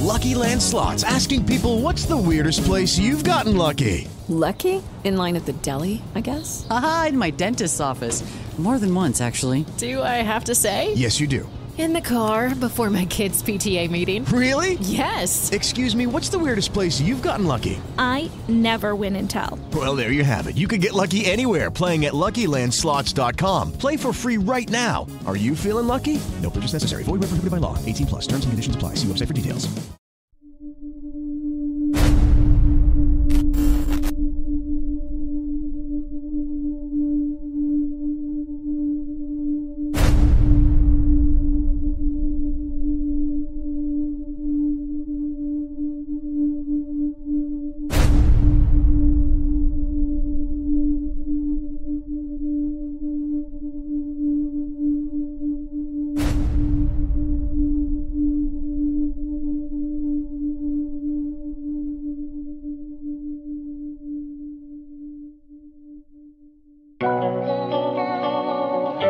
Lucky Land Slots, asking people, what's the weirdest place you've gotten lucky? Lucky? In line at the deli, I guess? Aha, in my dentist's office. More than once, actually. Do I have to say? Yes, you do. In the car before my kids' PTA meeting. Really? Yes. Excuse me, what's the weirdest place you've gotten lucky? I never win and tell. Well, there you have it. You can get lucky anywhere, playing at LuckyLandSlots.com. Play for free right now. Are you feeling lucky? No purchase necessary. Void where prohibited by law. 18 plus. Terms and conditions apply. See website for details.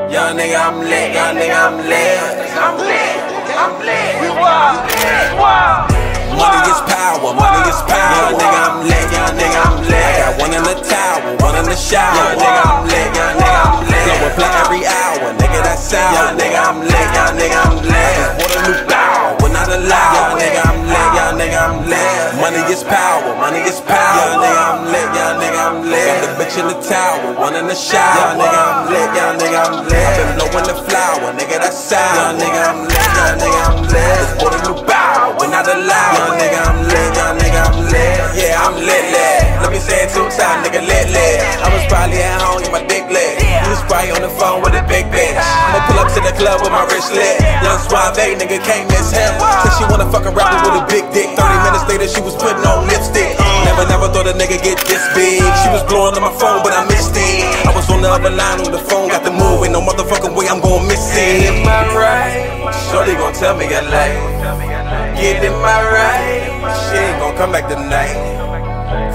Young nigga, I'm lit. Young nigga, I'm lit. I'm lit. I'm lit. Money is power. Money is power. Young nigga, I'm lit. Young nigga, I'm lit. I got one in the tower, one in the shower. Young nigga, I'm lit. Young nigga, I'm lit. Flow and play every hour. Nigga, that's sour. Young nigga, I'm lit. Young nigga, I'm lit. Want a new power. We're not allowed. Young nigga, I'm lit. Young nigga, I'm lit. Money is power. Money is power. Young nigga, I'm lit. Young nigga, I'm lit. Got the bitch in the tower, one in the shower. Young nigga, I'm lit. Young nigga, I'm lit. I been blowing the flower. Nigga, that's sour. Young nigga, I'm lit. Young nigga, I'm lit. Just bought a new bow. We're not allowed. Young nigga, I'm lit. Young nigga, I'm lit. Yeah, I'm lit. Let me say it 2 times, nigga, lit. I was probably at home with my dick lit. You was probably on the phone with a big bitch. I'ma pull up to the club with my wrist lit. Young SWAUV, nigga, can't miss him. Said she wanna fuck a rapper with a big dick. 30 minutes later, she was putting on lipstick. Never thought a nigga get this big. She was blowing on my phone, but I missed it. I was on the other line on the phone, got the move. Ain't no motherfucking way I'm gon' miss it. Am I right? Shorty gon' tell me I like. Get in my right. She ain't gon' come back tonight.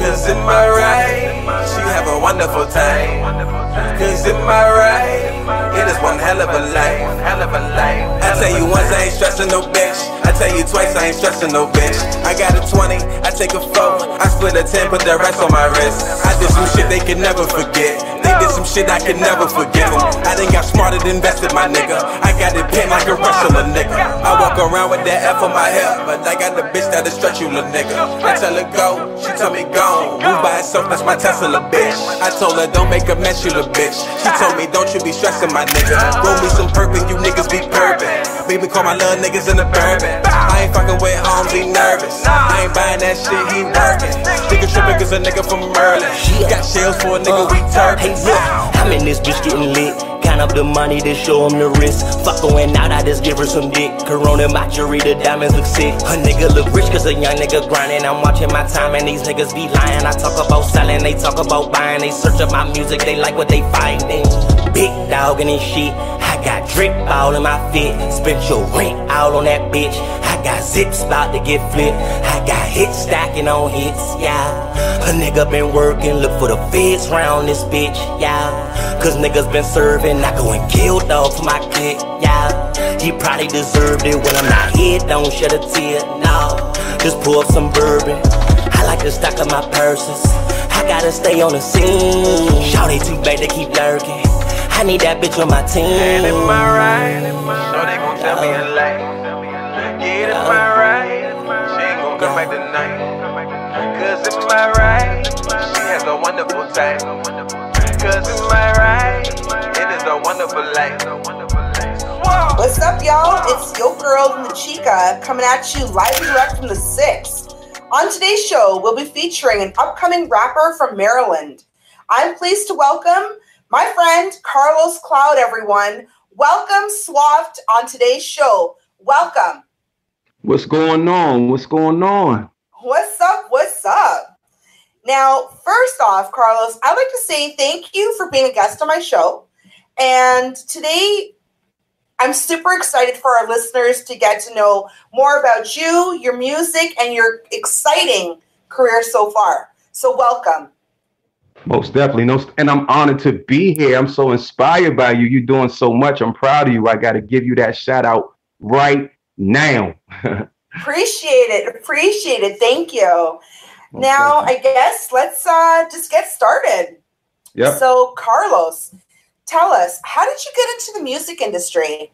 Cause in my right, she have a wonderful time. Cause in my right, it is one hell of a life. I tell you once, I ain't stressing no bitch. I tell you twice, I ain't stressing no bitch. I got a 20, I take a 4. I split a 10, put the rest on my wrist. I did some shit they can never forget. They did some shit I can never forgive them. I done got smarter than invested, my nigga. I got it pinned like a wrestler, nigga. I walk around with that F on my hip, but I got the bitch that'll stretch you, little nigga. I tell her go, she tell me go. Move by herself, that's my Tesla, bitch. I told her don't make a mess, you little bitch. She told me don't you be stressing, my nigga. Roll me some perp and you niggas be perpin'. Baby call my little niggas in the bourbon. I ain't fucking with homes, he nervous. I ain't buying that shit, he working. Nigga trippin' cause a nigga from Merlin. Got shells for a nigga, we turpin'. Hey, look, I'm in this bitch getting lit. Count up the money to show him the wrist. Fuck going out, I just give her some dick. Corona, my jewelry, the diamonds look sick. A nigga look rich cause a young nigga grinding. I'm watching my time and these niggas be lying. I talk about selling, they talk about buying. They search up my music, they like what they finding. Big dog in this shit. I got drip all in my fit. Spent your rent out on that bitch. I got zips about to get flipped. I got hits stacking on hits, yeah. A nigga been working, look for the feds round this bitch, yeah. Cause niggas been serving, I go and kill dog for my clique, yeah. He probably deserved it when I'm not here, don't shed a tear, no. Just pour up some bourbon. I like to stack up my purses. I gotta stay on the scene. Shawty too bad to keep lurking. I need that bitch on my team. And am I right? So they gon' tell me a lie. Yeah, am I right? She ain't gon' come back tonight. Cause am I right? She has a wonderful time. Cause am I right? It is a wonderful life. What's up, y'all? It's your girl Lyndachica coming at you live and direct from the 6. On today's show, we'll be featuring an upcoming rapper from Maryland. I'm pleased to welcome my friend Carlos Cloud, everyone. Welcome, SWAUV, on today's show. Welcome. What's going on? What's going on? What's up? What's up? Now, first off, Carlos, I'd like to say thank you for being a guest on my show. And today, I'm super excited for our listeners to get to know more about you, your music, and your exciting career so far. So welcome. Most definitely. No, and I'm honored to be here. I'm so inspired by you. You're doing so much. I'm proud of you. I got to give you that shout out right now. Appreciate it. Thank you. Now, I guess let's just get started. Yep. So, Carlos, tell us, how did you get into the music industry?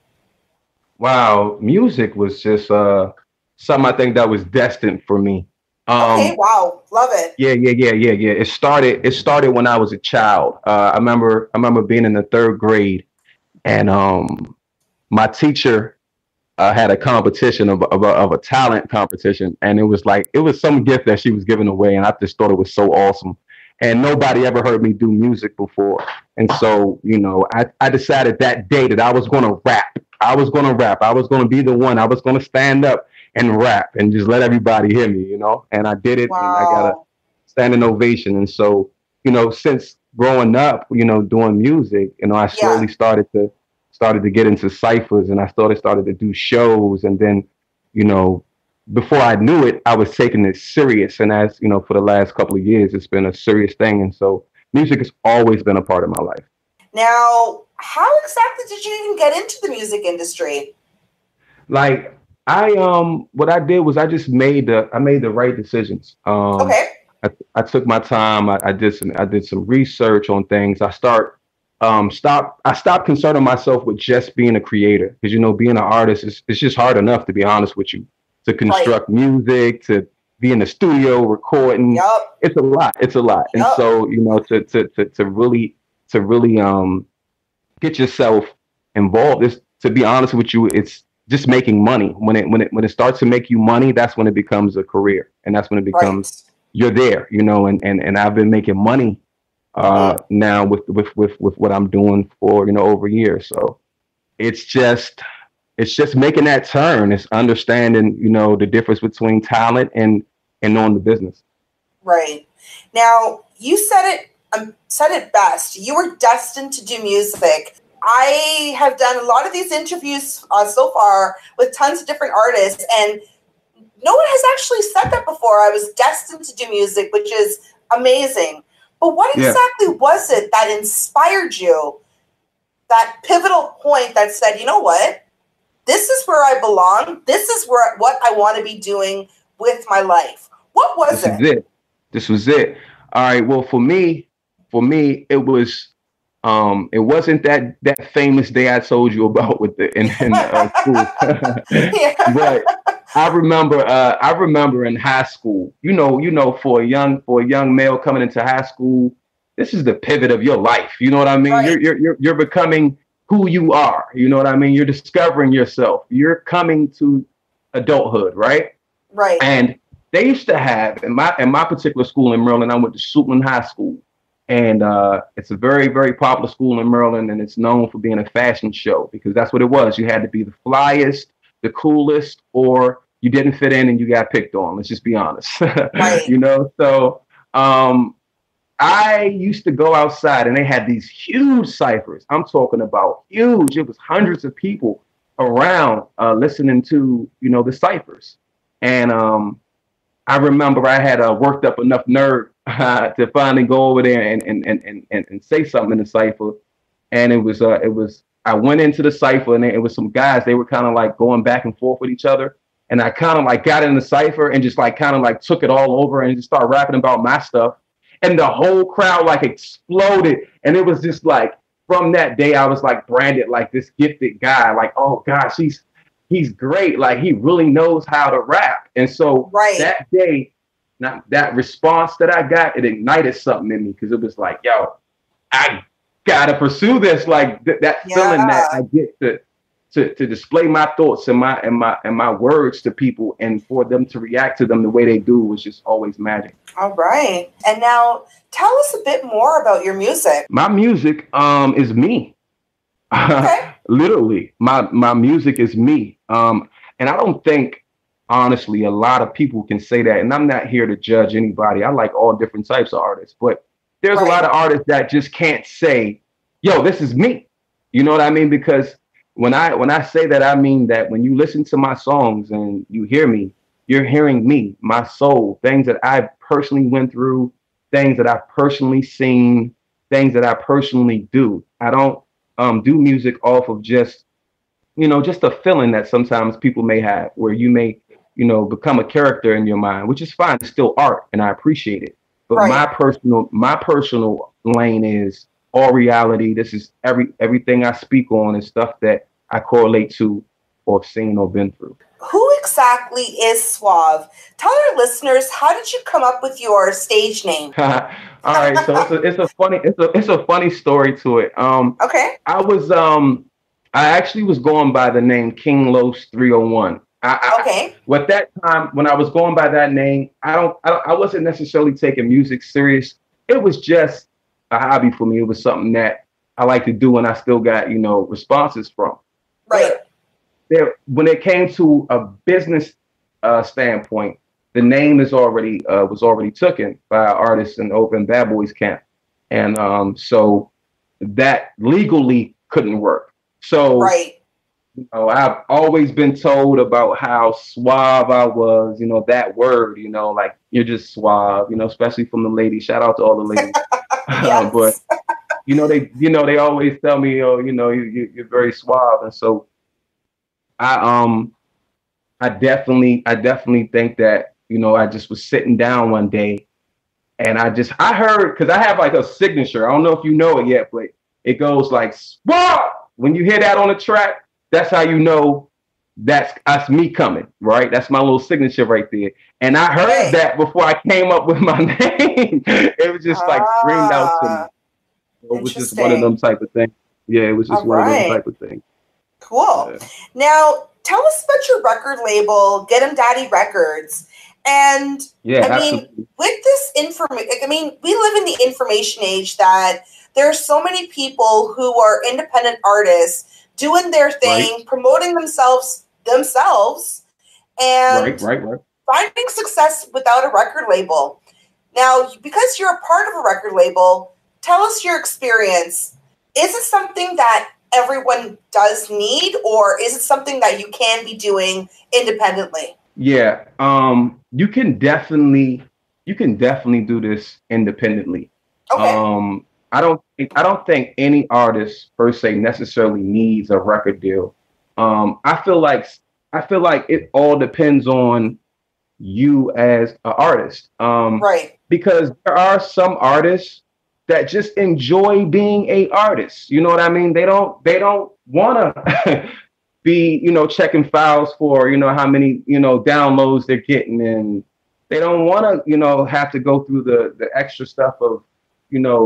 Wow, music was just something I think that was destined for me. Okay, wow, love it. Yeah. It started when I was a child. I remember being in the third grade, and my teacher had a competition of a talent competition, and it was some gift that she was giving away, and I just thought it was so awesome. And nobody ever heard me do music before, and so I decided that day that I was going to rap. I was going to be the one. I was going to stand up and rap and just let everybody hear me, And I did it, wow. And I got a standing ovation. And so, since growing up, doing music, I slowly started to get into ciphers, and I started to do shows, and then, before I knew it, I was taking it serious. And as for the last couple of years, it's been a serious thing. And so music has always been a part of my life. Now, how exactly did you even get into the music industry? Like what I did was I just made the right decisions. Okay. I took my time. I did some research on things. I stopped concerning myself with just being a creator, because being an artist it's just hard enough, to be honest with you, to construct music, to be in the studio recording. Yep. It's a lot. Yep. And so to really get yourself involved, is, to be honest with you, it's just making money. When it starts to make you money, that's when it becomes a career, and that's when it becomes you're there, and I've been making money now with what I'm doing for over a year. So it's just making that turn. It's understanding the difference between talent and knowing the business. Right. Now, you said it best. You were destined to do music. I have done a lot of these interviews so far with tons of different artists, and no one has actually said that before. I was destined to do music, which is amazing. But what exactly was it that inspired you? That pivotal point that said, you know what? This is where I belong. This is what I want to be doing with my life. What was it? This was it. All right. Well, for me, it was. It wasn't that famous day I told you about with in school. But I remember in high school, for a young male coming into high school, this is the pivot of your life. You know what I mean? Right. You're becoming who you are. You know what I mean? You're discovering yourself. You're coming to adulthood, right? Right. And they used to have in my particular school in Maryland, I went to Suitland High School. And it's a very, very popular school in Maryland, and it's known for being a fashion show, because that's what it was. You had to be the flyest, the coolest, or you didn't fit in and you got picked on. Let's just be honest. Right. So I used to go outside, and they had these huge ciphers. I'm talking about huge. It was hundreds of people around listening to, the ciphers. And I remember I had worked up enough nerve to finally go over there and say something in the cipher. And it was I went into the cipher, and it was some guys, they were kind of like going back and forth with each other. And I kind of like got in the cipher and just like kind of like took it all over and just started rapping about my stuff. And the whole crowd like exploded. And it was just like, from that day, I was like branded like this gifted guy. Like, oh gosh, he's great. Like, he really knows how to rap. And so that day, that response that I got, it ignited something in me, because it was like, yo, I gotta pursue this. Like that feeling that I get to display my thoughts and my words to people, and for them to react to them the way they do was just always magic. All right. And now tell us a bit more about your music. My music is me. Okay. Literally, my music is me. And I don't think, honestly, a lot of people can say that. And I'm not here to judge anybody. I like all different types of artists. But there's a lot of artists that just can't say, yo, this is me. You know what I mean? Because when I say that, I mean that when you listen to my songs and you hear me, you're hearing me, my soul, things that I personally went through, things that I've personally seen, things that I personally do. I don't do music off of just a feeling that sometimes people may have, where you may become a character in your mind, which is fine. It's still art, and I appreciate it. But Right. my personal lane is all reality. This is everything I speak on is stuff that I correlate to or have seen or been through. Who exactly is SWAUV? Tell our listeners, how did you come up with your stage name? All right, so it's a funny story to it. Okay. I actually was going by the name King Los 301. Okay. At that time, when I was going by that name, I wasn't necessarily taking music serious. It was just a hobby for me. It was something that I like to do, and I still got responses from. Right. But when it came to a business standpoint, the name was already taken by artists in Open Bad Boys Camp, and so that legally couldn't work. So. Right. I've always been told about how suave I was, that word, like you're just suave, especially from the ladies. Shout out to all the ladies. Yes. But they always tell me, you're very suave. And so I definitely think that, I just was sitting down one day and I heard, cause I have like a signature. I don't know if you know it yet, but it goes like suave. When you hear that on the track, that's how you know that's me coming, right? That's my little signature right there. And I heard that before I came up with my name. It was just like screamed out to me. It was just one of them type of things. Yeah, it was just one of them type of things. Cool. Yeah. Now, tell us about your record label, Get 'em Daddy Records. And absolutely. With this information, we live in the information age that there are so many people who are independent artists doing their thing, promoting themselves, and finding success without a record label. Now, because you're a part of a record label, tell us your experience. Is it something that everyone does need, or is it something that you can be doing independently? Yeah, you can definitely do this independently. Okay. I don't think any artist per se necessarily needs a record deal. I feel like it all depends on you as an artist. Because there are some artists that just enjoy being a artist. You know what I mean? They don't want to be, checking files for, how many, downloads they're getting, and they don't want to, have to go through the extra stuff of,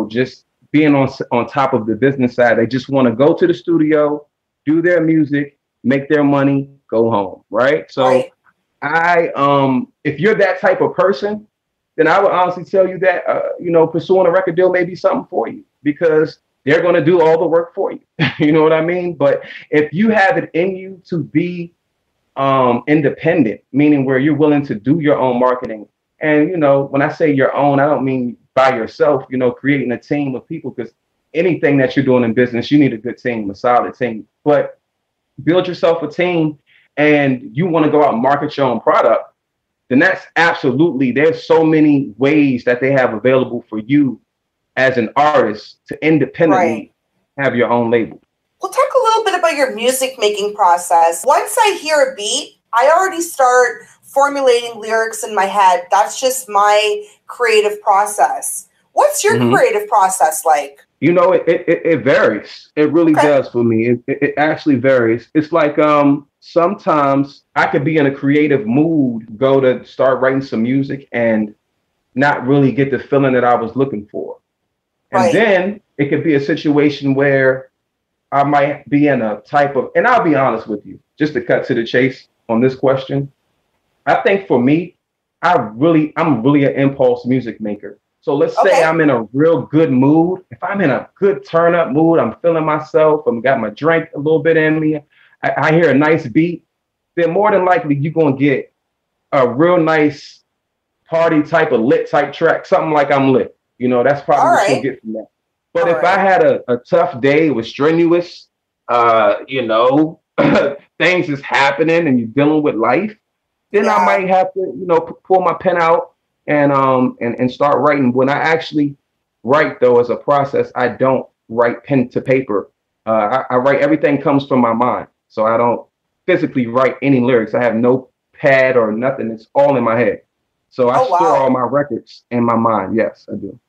just being on top of the business side. They just want to go to the studio, do their music, make their money, go home, right? So if you're that type of person, then I would honestly tell you that, pursuing a record deal may be something for you, because they're going to do all the work for you. You know what I mean? But if you have it in you to be independent, meaning where you're willing to do your own marketing, and, when I say your own, I don't mean by yourself, creating a team of people, because anything that you're doing in business, you need a good team, a solid team. But build yourself a team, and you want to go out and market your own product, then that's absolutely, there's so many ways that they have available for you as an artist to independently have your own label. We'll talk a little bit about your music making process. Once I hear a beat, I already start formulating lyrics in my head. That's just my creative process. What's your creative process like? It varies. It really does for me. It actually varies. It's like sometimes I could be in a creative mood, go to start writing some music, and not really get the feeling that I was looking for. And then it could be a situation where I might be in a type of, and I'll be honest with you, just to cut to the chase on this question. I think for me, I'm really an impulse music maker. So let's say I'm in a real good mood. If I'm in a good turn up mood, I'm feeling myself, I've got my drink a little bit in me, I hear a nice beat, then more than likely you're going to get a real nice party type of lit type track, something like I'm lit. That's probably what you'll get from that. But if I had a tough day, it was strenuous, things is happening and you're dealing with life, then I might have to, pull my pen out and start writing. When I actually write, though, as a process, I don't write pen to paper. I write, everything comes from my mind. So I don't physically write any lyrics. I have no pad or nothing. It's all in my head. So I store wow. all my records in my mind. Yes, I do.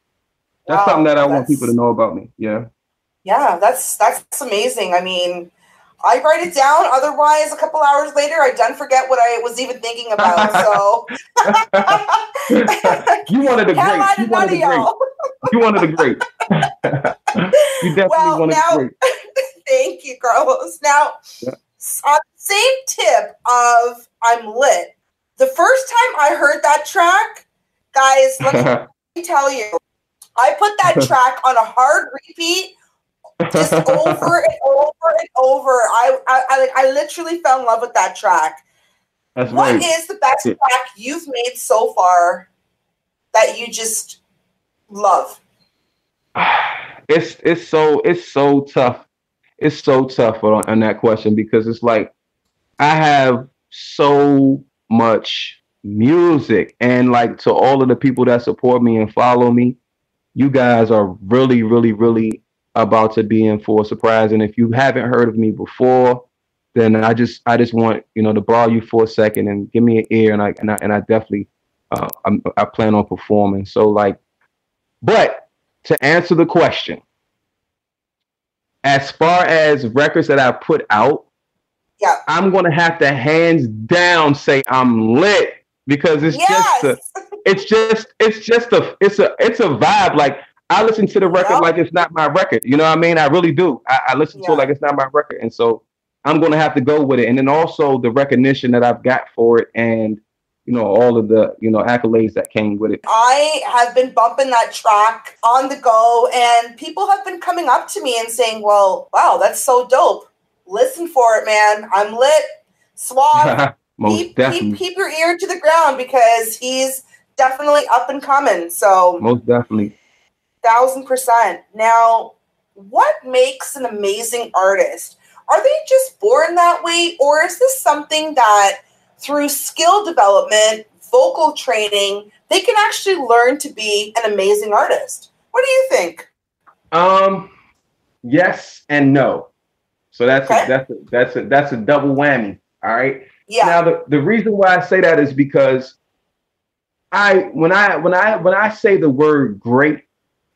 That's Wow, something that I want people to know about me. Yeah. Yeah, that's amazing. I mean, I write it down. Otherwise, a couple hours later, I done forget what I was even thinking about. So you wanted a great. You wanted a great. You wanted a great. You definitely wanted a great. Thank you, Carlos. Now, on the same tip of I'm Lit, the first time I heard that track, guys, let me tell you, I put that track on a hard repeat just over and over and over. I literally fell in love with that track. What is the best track you've made so far that you just love? It's so tough. It's so tough on that question because it's like I have so much music, and like to all of the people that support me and follow me, you guys are really, really, really about to be in for a surprise. And if you haven't heard of me before, then I just want, to borrow you for a second and give me an ear, and I definitely I plan on performing. So like, but to answer the question, as far as records that I put out, I'm gonna have to hands down say I'm Lit because it's a vibe. Like I listen to the record like it's not my record. You know what I mean? I really do. I listen to it like it's not my record, and so I'm gonna have to go with it. And then also the recognition that I've got for it, and all of the accolades that came with it. I have been bumping that track on the go, and people have been coming up to me and saying, "Well, wow, that's so dope. Listen for it, man. I'm Lit. SWAUV. keep your ear to the ground because he's definitely up and coming." So most definitely. 1000%. Now, what makes an amazing artist? Are they just born that way, or is this something that through skill development, vocal training, they can actually learn to be an amazing artist? What do you think? Yes and no. So that's a double whammy. All right. Yeah. Now the reason why I say that is because when I say the word great,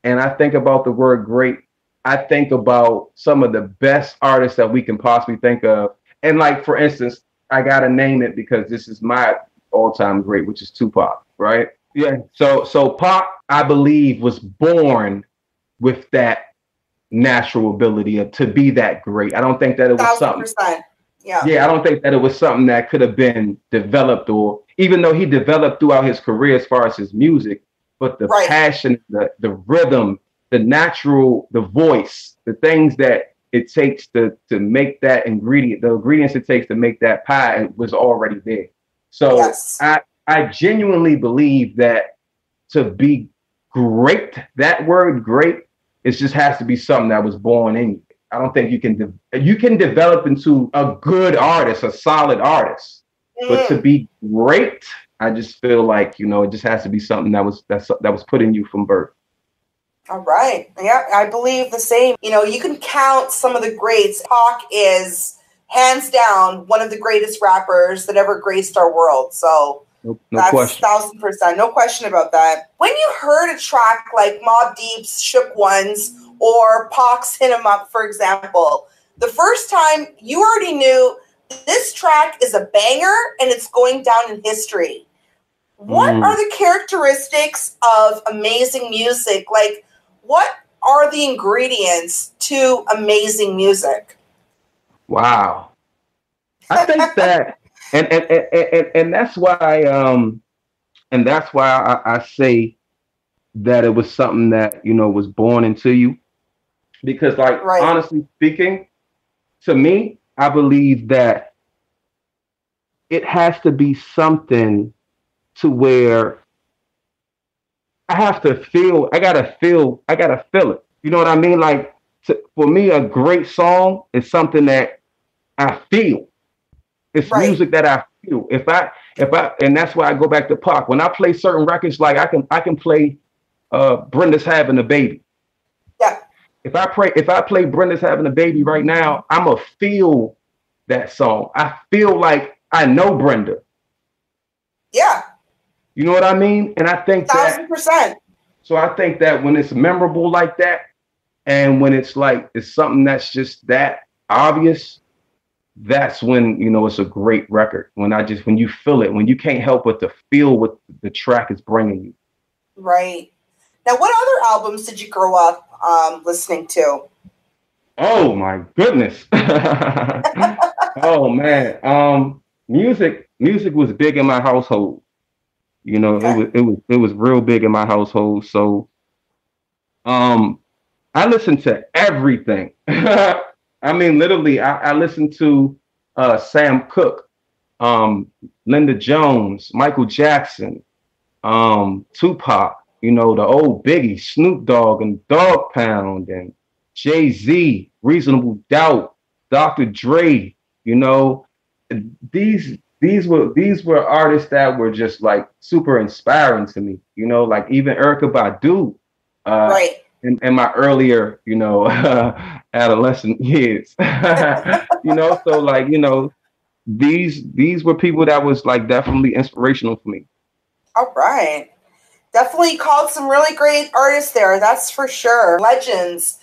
and I think about the word great, I think about some of the best artists that we can possibly think of. And like, for instance, I got to name it because this is my all-time great, which is Tupac, right? Yeah. So Pac, I believe, was born with that natural ability to be that great. I don't think that it was 1000%. something. Yeah. Yeah, I don't think that it was something that could have been developed, or even though he developed throughout his career as far as his music, but the passion, the rhythm, the natural, the voice, the things that it takes to make that ingredient, the ingredients it takes to make that pie was already there. So I genuinely believe that to be great, that word great, it just has to be something that was born in you. I don't think you can develop into a good artist, a solid artist, but to be great, I just feel like, it just has to be something that was put in you from birth. All right. Yeah, I believe the same. You can count some of the greats. Pac is hands down one of the greatest rappers that ever graced our world. So no that's question. 1000%. No question about that. When you heard a track like Mobb Deep's Shook Ones or Pac's Hit 'Em Up, for example, the first time you already knew this track is a banger and it's going down in history. What are the characteristics of amazing music? Like, what are the ingredients to amazing music? Wow. I think that, and that's why I say that it was something that, was born into you. Because honestly speaking, to me, I believe that it has to be something to where I gotta feel it. You know what I mean? Like, for me, a great song is something that I feel. It's music that I feel. And that's why I go back to Pac. When I play certain records, like I can play Brenda's Having a Baby. Yeah. If I play Brenda's Having a Baby right now, I'ma feel that song. I feel like I know Brenda. Yeah. You know what I mean? And I think 1,000%. So I think that when it's memorable like that, and when it's like it's something that's just that obvious, that's when it's a great record. When you feel it, when you can't help but to feel what the track is bringing you. Right. Now, what other albums did you grow up listening to? Oh my goodness. Oh man. Music was big in my household. It was real big in my household. So I listened to everything. I mean, literally, I listened to Sam Cooke, Linda Jones, Michael Jackson, Tupac, the old Biggie, Snoop Dogg and Dogg Pound, and Jay-Z, Reasonable Doubt, Dr. Dre. These were artists that were just like super inspiring to me. Like even Erykah Badu. Right. In my earlier, adolescent years, so like, these were people that was like definitely inspirational for me. All right. Definitely called some really great artists there. That's for sure. Legends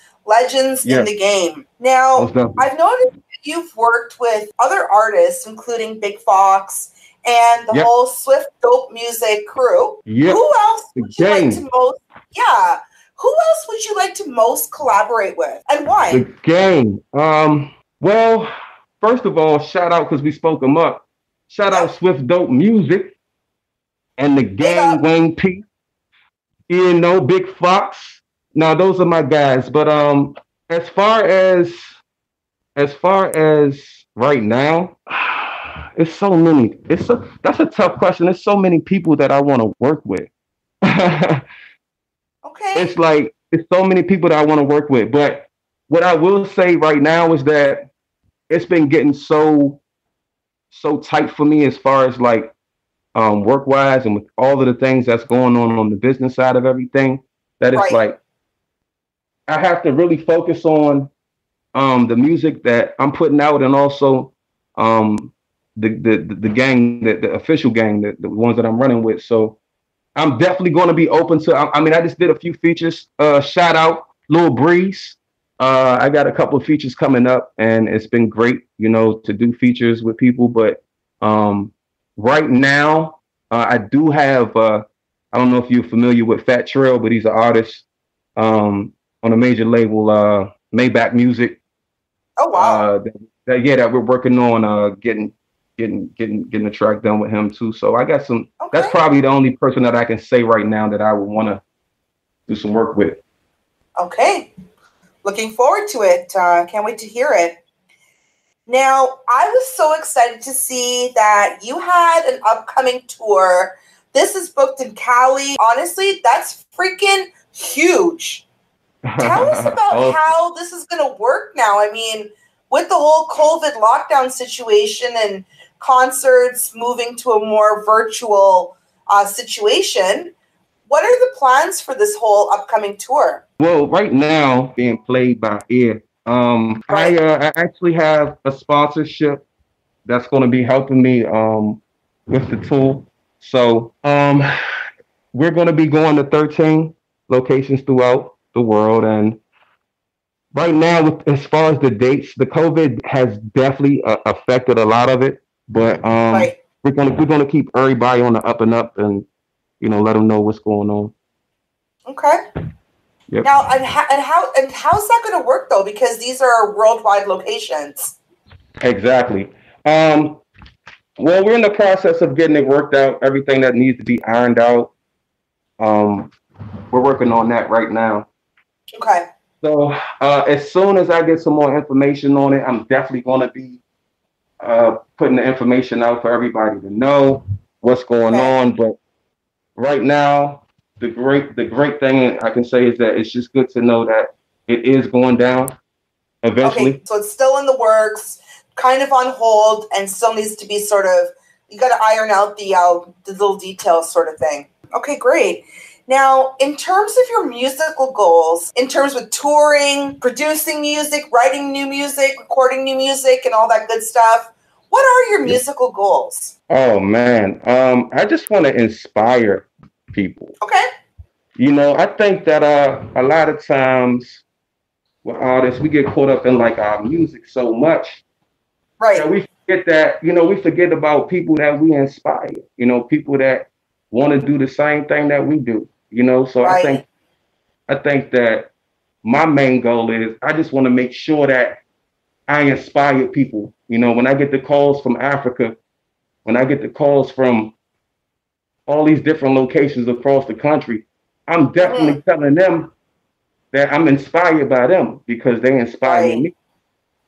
in the game. Now, I've noticed you've worked with other artists, including Big Fox and the whole SWAUV Dope Music crew. Yep. Who else would you like to most? Yeah. Who else would you like to most collaborate with, and why? The gang. Well, first of all, shout out, because we spoke them up. Shout out SWAUV Dope Music and the gang, Wayne P. Big Fox. Now those are my guys. But as far as right now, it's so many. That's a tough question. There's so many people that I want to work with. Okay. It's so many people that I want to work with. But what I will say right now is that it's been getting so tight for me as far as like work wise, and with all of the things that's going on the business side of everything, that it's like I have to really focus on the music that I'm putting out, and also the gang, the official gang, the ones that I'm running with. So I'm definitely going to be open to. I mean, I just did a few features. Shout out Lil Breeze. I got a couple of features coming up, and it's been great, to do features with people. But right now, I do have. I don't know if you're familiar with Fat Trail, but he's an artist on a major label, Maybach Music. Oh wow! That we're working on getting a track done with him too. So I got some. Okay. That's probably the only person that I can say right now that I would want to do some work with. Okay, looking forward to it. Can't wait to hear it. Now, I was so excited to see that you had an upcoming tour. This is booked in Cali. Honestly, that's freaking huge. Tell us about how this is going to work now. I mean, with the whole COVID lockdown situation and concerts moving to a more virtual situation, what are the plans for this whole upcoming tour? Well, right now, being played by ear. I actually have a sponsorship that's going to be helping me with the tour. So we're going to be going to 13 locations throughout the world, and right now, as far as the dates, the COVID has definitely affected a lot of it. But we're gonna keep everybody on the up and up, and let them know what's going on. Okay. Yep. Now, and how's that going to work though? Because these are worldwide locations. Exactly. Well, we're in the process of getting it worked out. Everything that needs to be ironed out. We're working on that right now. Okay. So as soon as I get some more information on it, I'm definitely going to be putting the information out for everybody to know what's going on. But right now, the great thing I can say is that it's just good to know that it is going down eventually. Okay, so it's still in the works, kind of on hold, and still needs to be you got to iron out the little details sort of thing. Okay, great. Now, in terms of your musical goals, in terms of touring, producing music, writing new music, recording new music, and all that good stuff, What are your musical goals? Oh man, I just want to inspire people. Okay. You know, I think that a lot of times with artists, we get caught up in like our music so much that we forget that, you know, we forget about people that we inspire, you know, people that want to do the same thing that we do, you know. So I think that my main goal is I just want to make sure that I inspire people. You know, when I get the calls from Africa, when I get the calls from all these different locations across the country, I'm definitely telling them that I'm inspired by them because they inspire me,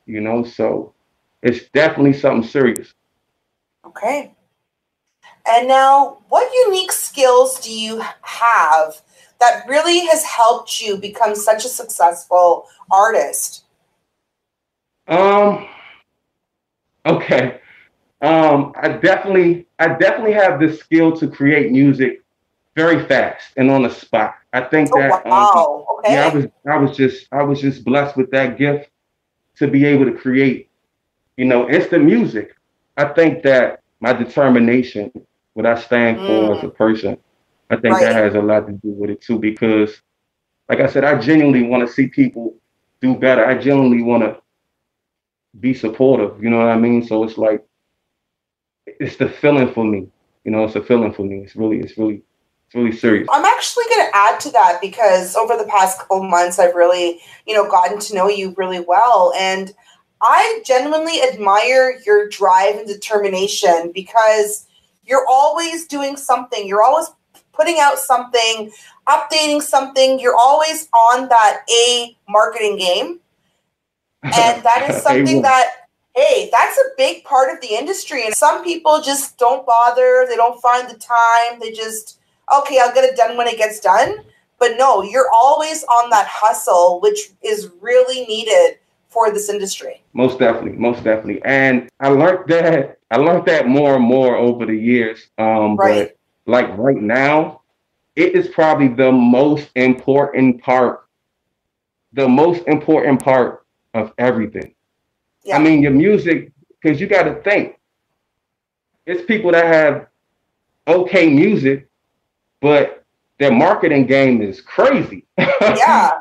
you know, so it's definitely something serious. Okay. And now, what unique skills do you have that really has helped you become such a successful artist? Okay. I definitely have the skill to create music very fast and on the spot. I think that yeah, I was just blessed with that gift to be able to create, you know, instant music. I think that my determination, what I stand for as a person, I think that has a lot to do with it too, because like I said, I genuinely want to see people do better. I genuinely want to be supportive, you know what I mean? So it's like, it's the feeling for me, you know, it's a feeling for me. It's really serious. I'm actually going to add to that because over the past couple of months, I've really, you know, gotten to know you really well. And I genuinely admire your drive and determination because you're always doing something. You're always putting out something, updating something. You're always on that marketing game. And that is something that, hey, that's a big part of the industry. And some people just don't bother. They don't find the time. They just, okay, I'll get it done when it gets done. But no, you're always on that hustle, which is really needed for this industry. Most definitely. And I learned that more and more over the years. But like right now, it is probably the most important part of everything. Yeah. I mean, your music, because you got to think, it's people that have okay music, but their marketing game is crazy. Yeah.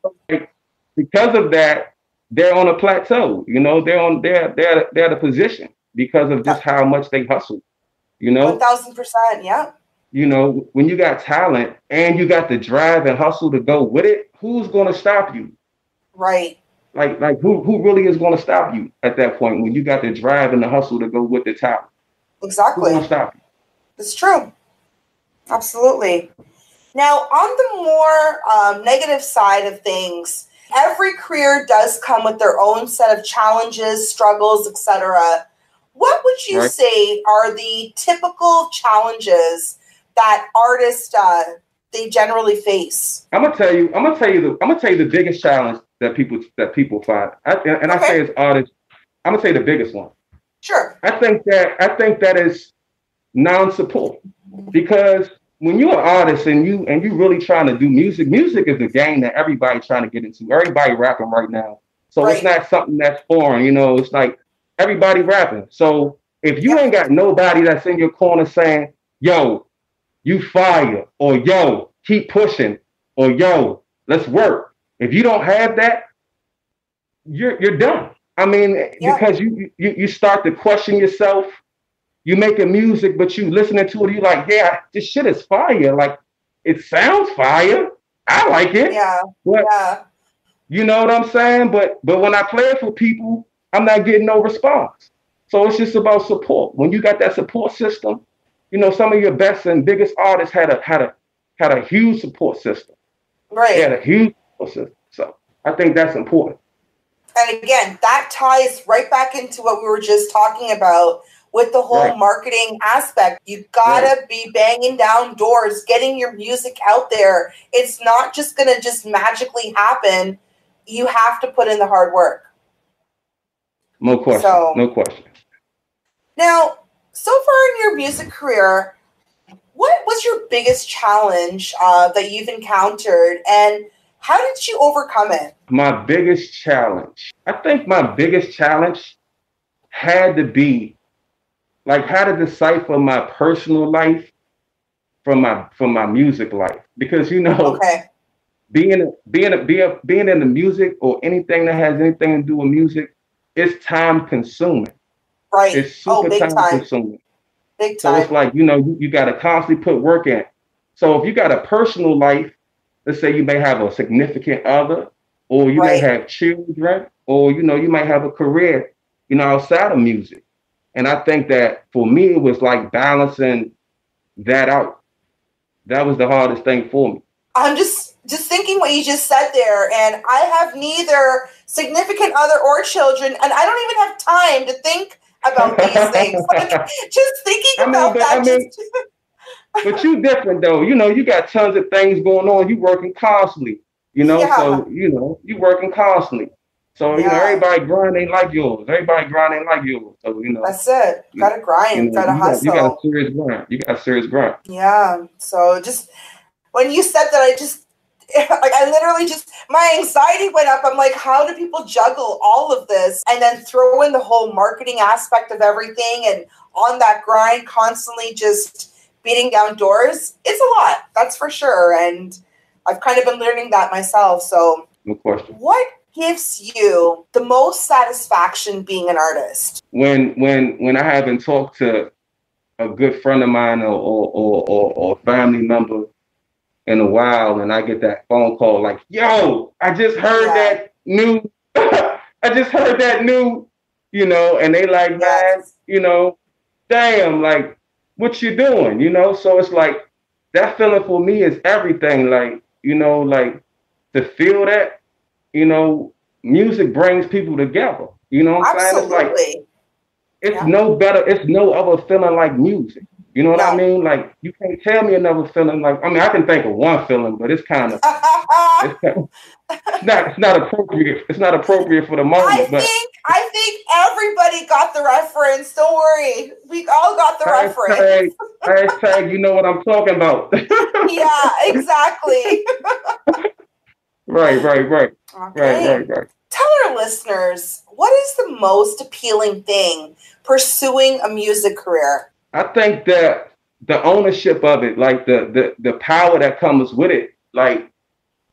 So, like, because of that, they're on a plateau. You know, they're at a position because of just how much they hustle. You know, 1,000%. Yeah. You know, when you got talent and you got the drive and hustle to go with it, who's going to stop you? Right. Like who really is going to stop you at that point when you got the drive and the hustle to go with the talent? Exactly. Who's going to stop you? It's true. Absolutely. Now, on the more negative side of things, every career does come with their own set of challenges, struggles, etc. What would you say are the typical challenges that artists they generally face? I'm gonna tell you the biggest challenge that people find. I say as artists, I'm gonna say the biggest one. Sure. I think that is non-support, because when you're an artist and you really trying to do music is a game that everybody's trying to get into. Everybody rapping right now, so it's not something that's foreign. You know, it's like everybody rapping. So if you ain't got nobody that's in your corner saying, "Yo, you fire," or "Yo, keep pushing," or "Yo, let's work," if you don't have that, you're done. I mean, because you start to question yourself. You making music, but you listening to it, you like, yeah, this shit is fire. Like, it sounds fire. I like it. Yeah. But, you know what I'm saying? But when I play it for people, I'm not getting no response. So it's just about support. When you got that support system, you know, some of your best and biggest artists had a huge support system. Right. They had a huge support system. So I think that's important. And again, that ties right back into what we were just talking about with the whole marketing aspect. You gotta be banging down doors, getting your music out there. It's not just gonna just magically happen. You have to put in the hard work. No question. No question. Now, so far in your music career, what was your biggest challenge that you've encountered, and how did you overcome it? My biggest challenge. I think my biggest challenge had to be like how to decipher my personal life from my music life, because being in the music or anything that has anything to do with music, it's time consuming. Right. It's super big time consuming. Big So time. it's like, you got to constantly put work in. So if you got a personal life, let's say you may have a significant other, or you may have children, or, you might have a career, outside of music. And I think that for me, it was like balancing that out. That was the hardest thing for me. I'm just thinking what you just said there, and I have neither significant other or children, and I don't even have time to think about these things. Like, just thinking about that. But you different though. You got tons of things going on. You working constantly. So you working constantly. So everybody grind ain't like yours. So that's it. You gotta grind. Gotta hustle. You got a serious grind. Yeah. So just when you said that, I literally my anxiety went up. I'm like, how do people juggle all of this and then throw in the whole marketing aspect of everything and on that grind, constantly just beating down doors? It's a lot, that's for sure. And I've kind of been learning that myself. So no question. What gives you the most satisfaction being an artist? When I haven't talked to a good friend of mine or family member in a while, and I get that phone call like, yo, I just heard that new, and they like, man, damn, like, what you doing, So it's like, that feeling for me is everything, like, like, to feel that, music brings people together, you know what I'm saying? It's like, it's no other feeling like music. You know what I mean? Like, you can't tell me another feeling like, I can think of one feeling, but it's kind of, it's not appropriate. It's not appropriate for the moment. I think everybody got the reference. Don't worry. We all got the reference. Hashtag, you know what I'm talking about. Yeah, exactly. Right. Okay. Right. Tell our listeners, what is the most appealing thing pursuing a music career? I think that the ownership of it, like the power that comes with it, like,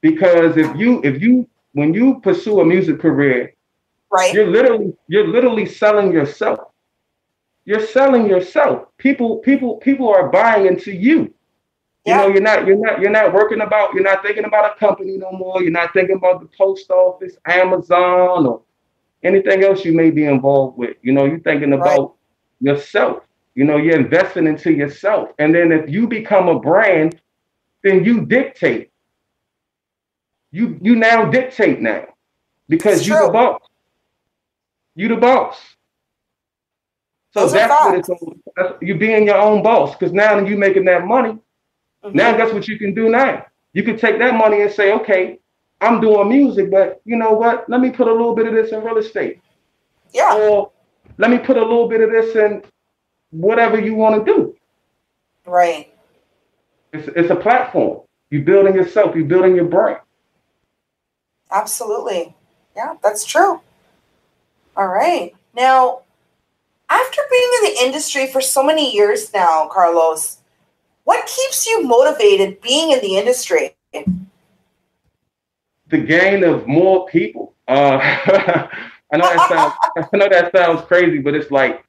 because when you pursue a music career, right, you're literally selling yourself. You're selling yourself. People are buying into you. Yeah. You're not thinking about a company no more. You're not thinking about the post office, Amazon, or anything else you may be involved with. You're thinking about yourself. You're investing into yourself. And then if you become a brand, then you dictate. You now dictate now, because you're the boss. You the boss. So that's what it's all. You being your own boss, because now you making that money. Mm-hmm. Now guess what you can do now? You can take that money and say, okay, I'm doing music, but you know what? Let me put a little bit of this in real estate. Yeah. Or let me put a little bit of this in whatever you want to do. Right. It's a platform. You're building yourself. You're building your brand. Absolutely. Yeah, that's true. All right. Now, after being in the industry for so many years now, Carlos, what keeps you motivated being in the industry? The gain of more people. I know that sounds crazy, but it's like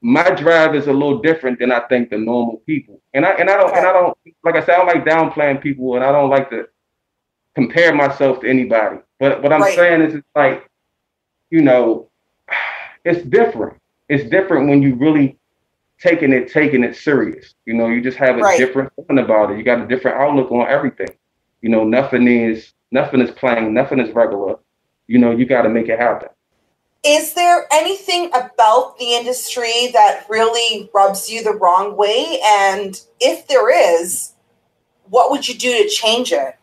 my drive is a little different than I think the normal people. And I don't like I said, I don't like downplaying people, and I don't like to compare myself to anybody. But what I'm saying is, it's like, it's different. It's different when you really taking it serious. You just have a different feeling about it. You got a different outlook on everything. Nothing is plain, nothing is regular. You got to make it happen. Is there anything about the industry that really rubs you the wrong way? And if there is, what would you do to change it?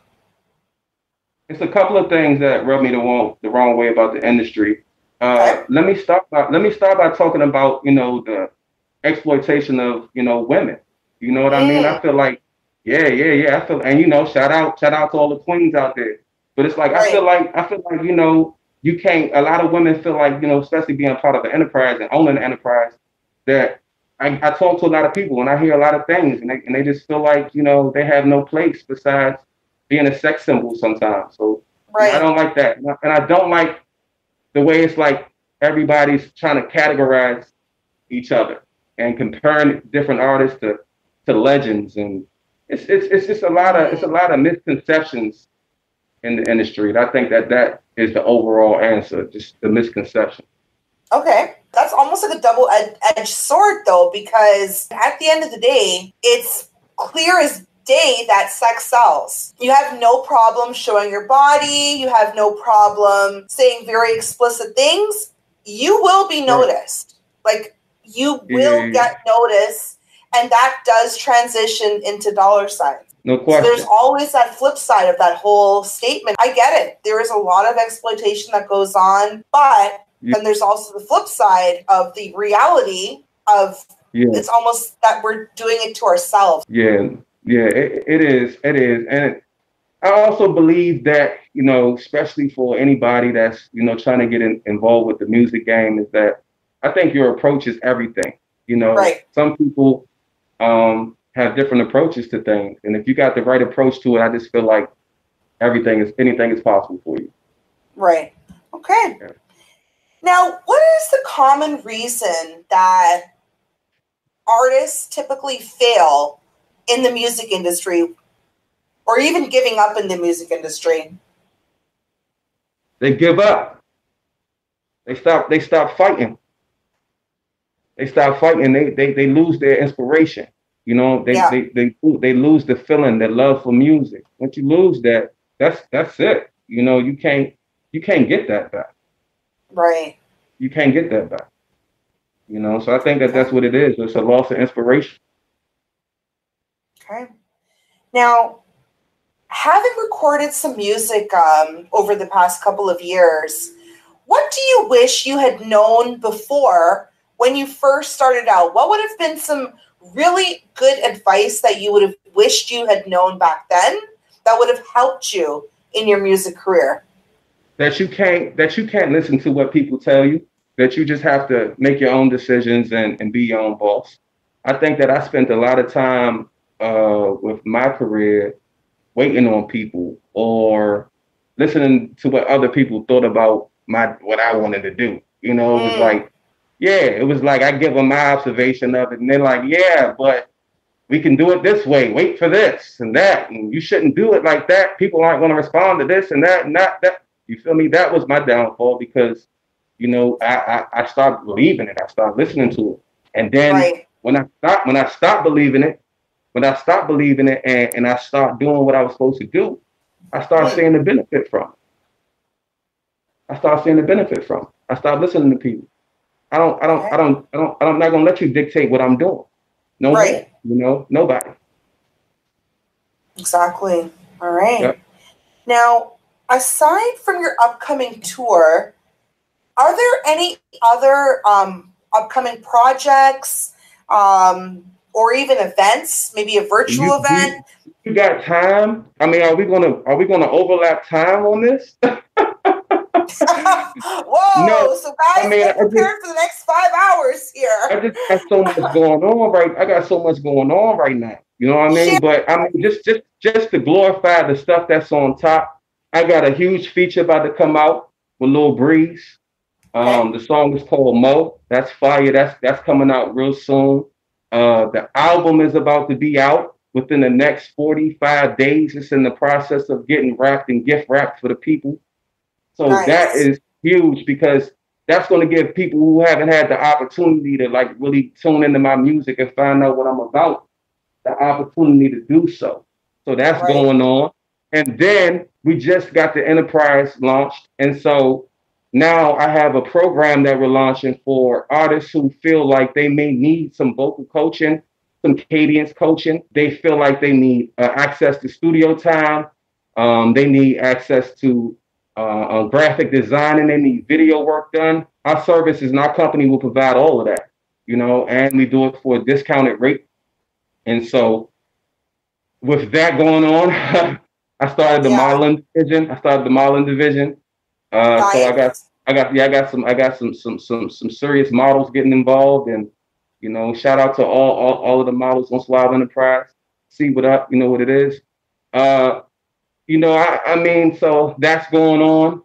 It's a couple of things that rub me the wrong way about the industry. Let me start by talking about, the exploitation of, women. You know what I mean? I feel like, yeah. I feel, and shout out to all the queens out there. But it's like, I feel like, you can't, a lot of women feel like, especially being part of an enterprise and owning an enterprise, that I talk to a lot of people and I hear a lot of things, and they just feel like, they have no place besides being a sex symbol sometimes. So I don't like that. And I don't like the way it's like everybody's trying to categorize each other and comparing different artists to legends. And it's just a lot of misconceptions in the industry. And I think that is the overall answer, just the misconception. Okay. That's almost like a double-edged sword, though, because at the end of the day, it's clear as day that sex sells. You have no problem showing your body. You have no problem saying very explicit things. You will be noticed. Like, you will get noticed, and that does transition into dollar signs. No question. So there's always that flip side of that whole statement. I get it. There is a lot of exploitation that goes on, but then there's also the flip side of the reality of it's almost that we're doing it to ourselves. Yeah, it is. And I also believe that, especially for anybody that's, trying to get involved with the music game, is that I think your approach is everything. Some people have different approaches to things. And if you got the right approach to it, I just feel like anything is possible for you. Right. Okay. Yeah. Now, what is the common reason that artists typically fail in the music industry, or even giving up in the music industry? They give up. They stop fighting. They stop fighting. They lose their inspiration. They lose the feeling, the love for music. Once you lose that, that's it. You can't get that back. Right. You can't get that back. So I think that's what it is. It's a loss of inspiration. Okay. Now, having recorded some music over the past couple of years, what do you wish you had known before when you first started out? What would have been some really good advice that you would have wished you had known back then that would have helped you in your music career? That you can't listen to what people tell you, that you just have to make your own decisions and be your own boss. I think that I spent a lot of time with my career waiting on people or listening to what other people thought about what I wanted to do. It was like I give them my observation of it, and they're like, yeah, but we can do it this way. Wait for this and that, and you shouldn't do it like that. People aren't going to respond to this and that and that. You feel me? That was my downfall because, I started believing it. I started listening to it. And then when I stopped believing it, and I started doing what I was supposed to do, I started seeing the benefit from it. I started listening to people. I'm not going to let you dictate what I'm doing. No more, nobody. Exactly. All right. Yep. Now, aside from your upcoming tour, are there any other upcoming projects or even events, maybe a virtual event? You got time? I mean, are we gonna overlap time on this? Whoa! No, so guys, get prepared for the next 5 hours here. I just got so much going on right now. You know what I mean? But I mean, just to glorify the stuff that's on top, I got a huge feature about to come out with Lil Breeze. The song is called Mo. That's fire. That's coming out real soon. The album is about to be out within the next 45 days. It's in the process of getting wrapped and gift wrapped for the people. So that is huge because that's going to give people who haven't had the opportunity to like really tune into my music and find out what I'm about, the opportunity to do so. So that's going on. And then we just got the Enterprise launched. And so now I have a program that we're launching for artists who feel like they may need some vocal coaching, some cadence coaching. They feel like they need access to studio time. They need access to graphic design, and they need video work done. Our services and our company will provide all of that, and we do it for a discounted rate. And so with that going on, I started the modeling division. So I got some serious models getting involved, and shout out to all of the models on SWAUV Enterprise. See what up, what it is. I mean, so that's going on.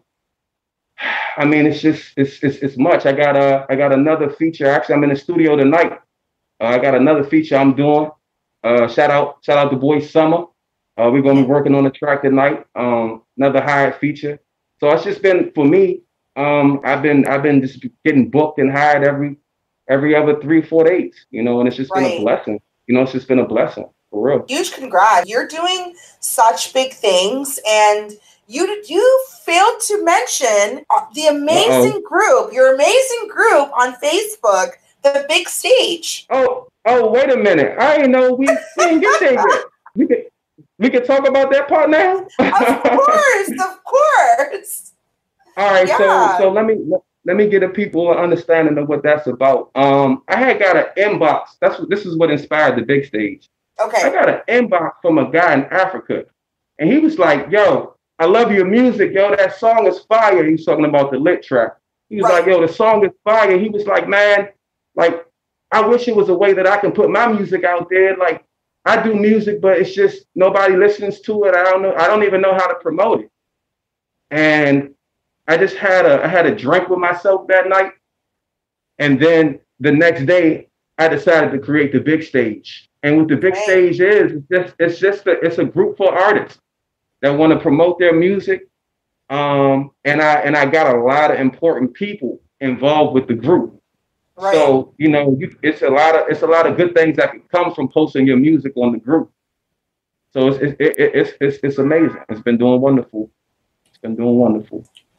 I mean, it's much. I got another feature. Actually, I'm in the studio tonight. I got another feature I'm doing. Shout out to boy Summer. We're gonna be working on the track tonight. Another hired feature. So it's just been for me. I've been just getting booked and hired every other 3-4 days. And it's just been a blessing. It's just been a blessing for real. Huge congrats! You're doing such big things, and you failed to mention the amazing group. Your amazing group on Facebook, the Big Stage. Oh, wait a minute! I didn't know we didn't get there yet. We can talk about that part now. Of course. All right, so let me get the people an understanding of what that's about. I had got an inbox. This is what inspired the Big Stage. Okay. I got an inbox from a guy in Africa, and he was like, "Yo, I love your music, yo. That song is fire." He was talking about the lit track. He was like, "Yo, the song is fire." He was like, "Man, like, I wish it was a way that I can put my music out there. Like, I do music, but it's just nobody listens to it. I don't even know how to promote it." And I just had a drink with myself that night, and then the next day I decided to create the Big Stage. And what the Big Stage is, it's a group for artists that want to promote their music. And I got a lot of important people involved with the group. Right. So it's a lot of good things that can come from posting your music on the group. So it's amazing. It's been doing wonderful.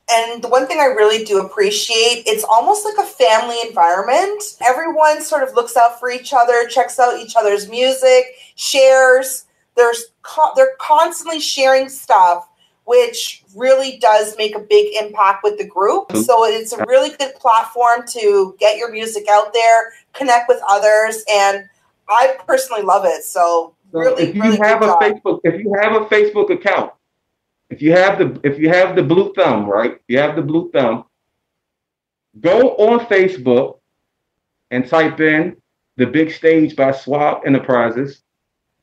And the one thing I really do appreciate, it's almost like a family environment. Everyone sort of looks out for each other, checks out each other's music, shares. They're constantly sharing stuff, which really does make a big impact with the group. So it's a really good platform to get your music out there, connect with others, and I personally love it. So really, if you have a Facebook account, if you have the blue thumb, right? You have the blue thumb. Go on Facebook and type in The Big Stage by SWAUV Enterprises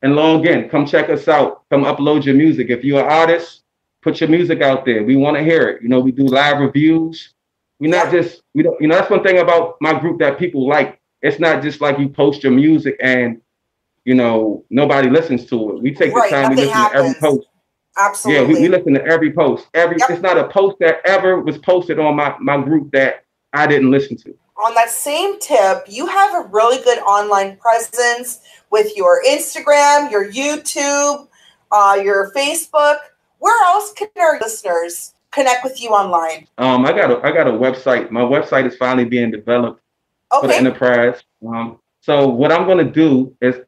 and log in. Come check us out. Come upload your music. If you're an artist, put your music out there. We want to hear it. We do live reviews. We don't, that's one thing about my group that people like. It's not just like you post your music and, nobody listens to it. We take the time to listen to every post. Absolutely. Yeah, we listen to every post. It's not a post that ever was posted on my group that I didn't listen to. On that same tip, you have a really good online presence with your Instagram, your YouTube, your Facebook. Where else can our listeners connect with you online? I got a website. My website is finally being developed for the enterprise. So what I'm going to do is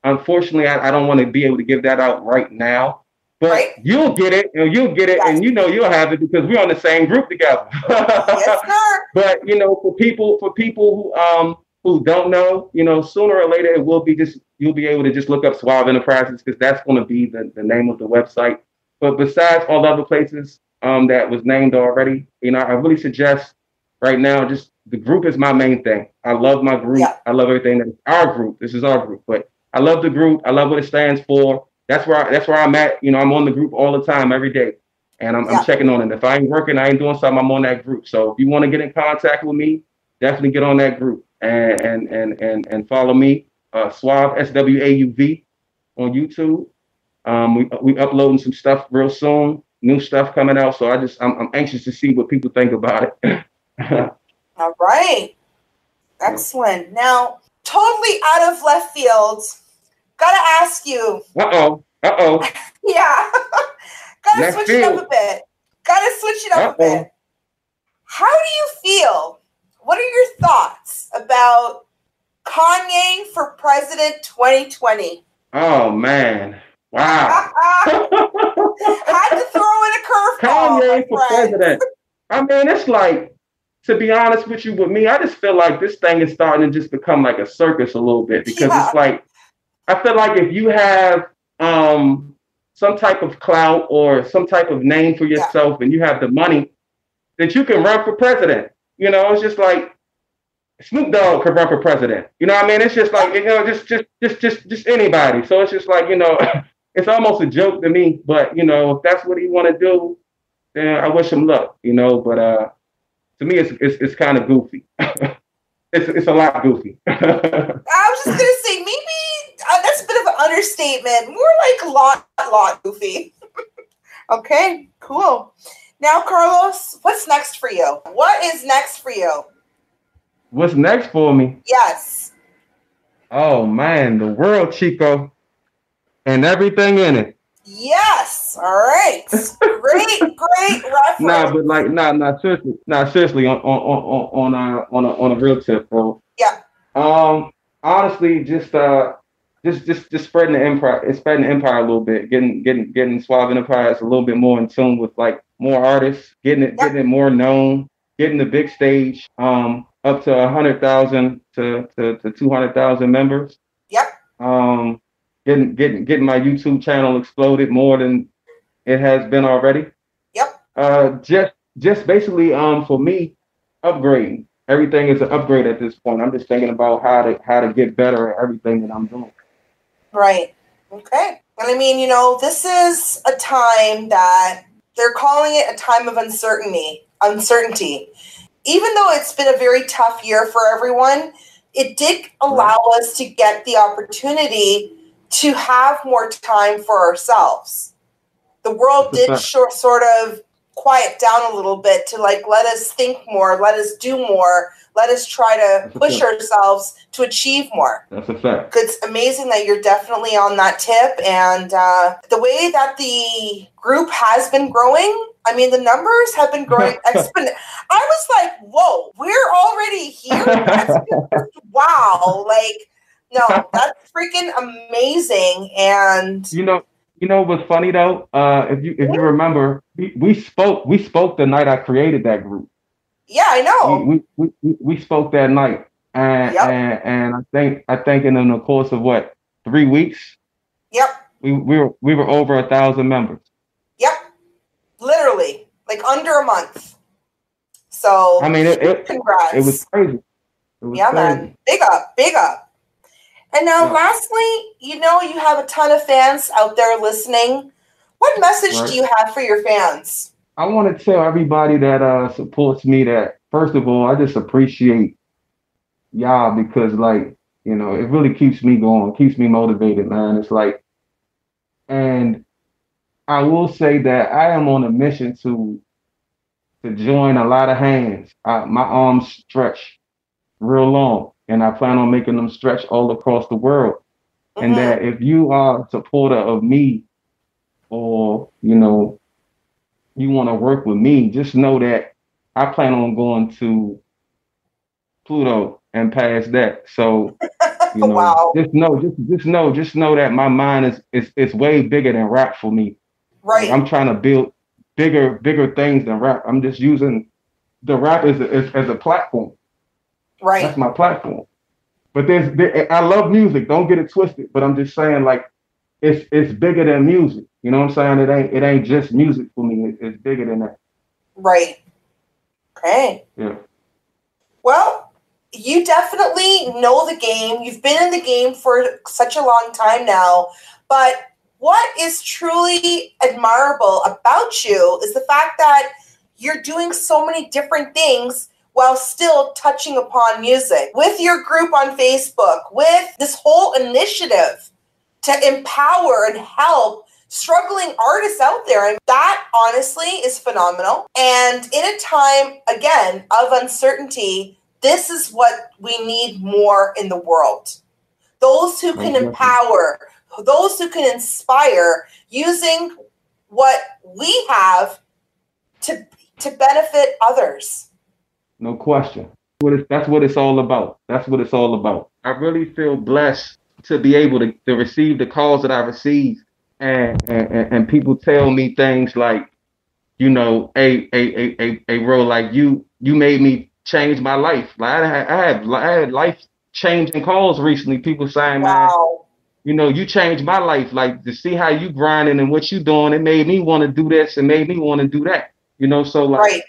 unfortunately I don't want to be able to give that out right now. But you'll get it, and and you'll have it because we're on the same group together. Yes, sir. But for people who don't know, sooner or later it will be you'll be able to just look up SWAUV Enterprises because that's going to be the name of the website. But besides all the other places that was named already, I really suggest right now just the group is my main thing. I love my group. Yeah. I love everything that is our group. This is our group, but I love the group. I love what it stands for. That's where I'm at. I'm on the group all the time, every day, and I'm checking on it. If I ain't working, I ain't doing something, I'm on that group. So if you want to get in contact with me, definitely get on that group and follow me, SWAUV SWAUV on YouTube. We uploading some stuff real soon, new stuff coming out. So I'm anxious to see what people think about it. All right, excellent. Now, totally out of left field. Gotta ask you. Uh-oh. Yeah. Gotta switch it up a bit. How do you feel? What are your thoughts about Kanye for President 2020? Oh, man. Wow. Had to throw in a curveball. Kanye for president. I mean, it's like, to be honest with you, with me, I just feel like this thing is starting to just become like a circus a little bit because it's like, I feel like if you have some type of clout or some type of name for yourself and you have the money, that you can run for president. You know, it's just like Snoop Dogg could run for president. You know what I mean? It's just like, you know, just anybody. So it's just like, you know, it's almost a joke to me. But, you know, if that's what he want to do, then I wish him luck, you know. But to me, it's kind of goofy. It's a lot goofy. I was just gonna say maybe that's a bit of an understatement. More like lot goofy. Okay, cool. Now, Carlos, what's next for you? What is next for you? What's next for me? Yes. Oh man, the world, Chico, and everything in it. Yes. All right. Great reference. Seriously, on a real tip, bro. Yeah. Honestly, just spreading the empire. It's spreading the empire a little bit. Getting SWAUV Enterprise a little bit more in tune with like more artists. Getting it more known. Getting the big stage. Up to 100,000 to 200,000 members. Yep. Getting my YouTube channel exploded more than it has been already. Yep. Just basically for me, upgrading. Everything is an upgrade at this point. I'm just thinking about how to get better at everything that I'm doing. Right. Okay. And I mean, you know, this is a time that they're calling it a time of uncertainty. Even though it's been a very tough year for everyone, it did allow us to get the opportunity to have more time for ourselves. The world did sort of quiet down a little bit to like let us think more, let us do more, let us try to push ourselves to achieve more. That's a fact. It's amazing that you're definitely on that tip, and the way that the group has been growing. I mean, the numbers have been growing exponentially. I was like, whoa, we're already here? Wow. Like, no, that's freaking amazing. And you know what's funny though? If you remember, we spoke the night I created that group. Yeah, I know. We spoke that night. And I think in the course of 3 weeks? Yep. We were over 1,000 members. Yep. Literally, like under a month. So I mean, congrats. It was crazy. Yeah, man. Big up. And now, lastly, you know, you have a ton of fans out there listening. What message do you have for your fans? I want to tell everybody that supports me that, first of all, I just appreciate y'all because, like, you know, it really keeps me going, keeps me motivated, man. It's like, and I will say that I am on a mission to join a lot of hands. My arms stretch real long, and I plan on making them stretch all across the world. Mm-hmm. And that if you are a supporter of me, or you know, you want to work with me, just know that I plan on going to Pluto and past that. So, you know, wow. just know that my mind is way bigger than rap for me. Right. Like, I'm trying to build bigger things than rap. I'm just using the rap as a platform. Right. That's my platform. But I love music. Don't get it twisted. But I'm just saying, like, it's bigger than music. You know what I'm saying? It ain't just music for me. It's bigger than that. Right. Okay. Yeah. Well, you definitely know the game. You've been in the game for such a long time now. But what is truly admirable about you is the fact that you're doing so many different things while still touching upon music. With your group on Facebook, with this whole initiative to empower and help struggling artists out there. And that honestly is phenomenal. And in a time, again, of uncertainty, this is what we need more in the world. Those who can empower, those who can inspire, using what we have to benefit others. No question. That's what it's all about. That's what it's all about. I really feel blessed to be able to receive the calls that I received, and people tell me things like, you know, a bro, like you made me change my life. Like I had life changing calls recently. People saying, man, you know, you changed my life. Like, to see how you grinding and what you doing, it made me want to do this and made me want to do that. You know, so like,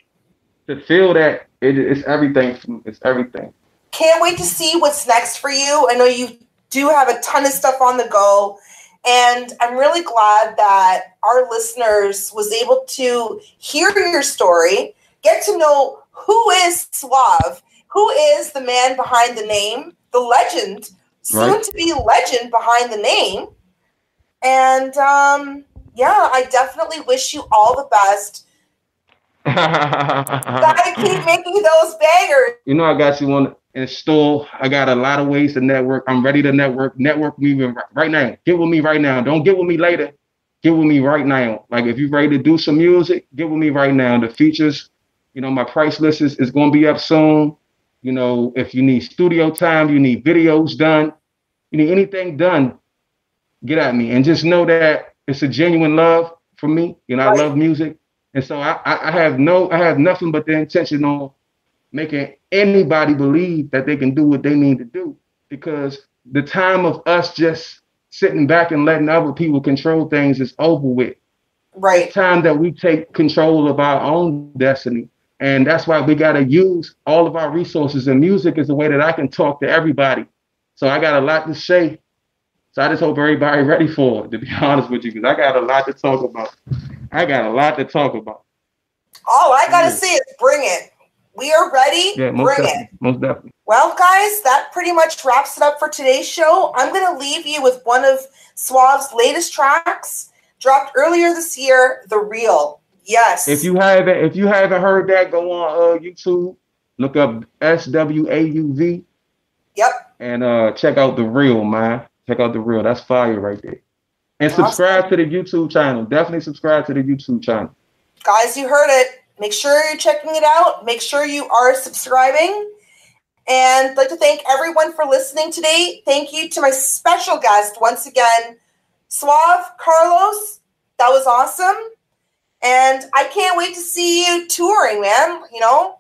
to feel that it's everything. It's everything. Can't wait to see what's next for you. I know you do have a ton of stuff on the go. And I'm really glad that our listeners was able to hear your story, get to know who is SWAUV, who is the man behind the name, the legend, soon to be legend behind the name. And I definitely wish you all the best. Gotta keep making those bangers. You know, I got you on in store. I got a lot of ways to network. I'm ready to network. Network me right now. Get with me right now. Don't get with me later. Get with me right now. Like, if you're ready to do some music, get with me right now. The features, you know, my price list is going to be up soon. You know, if you need studio time, you need videos done, you need anything done, get at me. And just know that it's a genuine love for me. You know, I love music. And so I have nothing but the intention on making anybody believe that they can do what they need to do, because the time of us just sitting back and letting other people control things is over with. Right. It's time that we take control of our own destiny. And that's why we got to use all of our resources. And music is a way that I can talk to everybody. So I got a lot to say. So I just hope everybody ready for it, to be honest with you, because I got a lot to talk about. All I got to say is bring it. We are ready. Yeah, bring it. Most definitely. Well, guys, that pretty much wraps it up for today's show. I'm going to leave you with one of SWAUV's latest tracks, dropped earlier this year, The Real. Yes. If you haven't heard that, go on YouTube, look up SWAUV. Yep. And check out The Real, man. Check out The Real. That's fire right there. And subscribe to the YouTube channel. Definitely subscribe to the YouTube channel. Guys, you heard it. Make sure you're checking it out. Make sure you are subscribing. And I'd like to thank everyone for listening today. Thank you to my special guest once again, SWAUV Carlos. That was awesome. And I can't wait to see you touring, man. You know,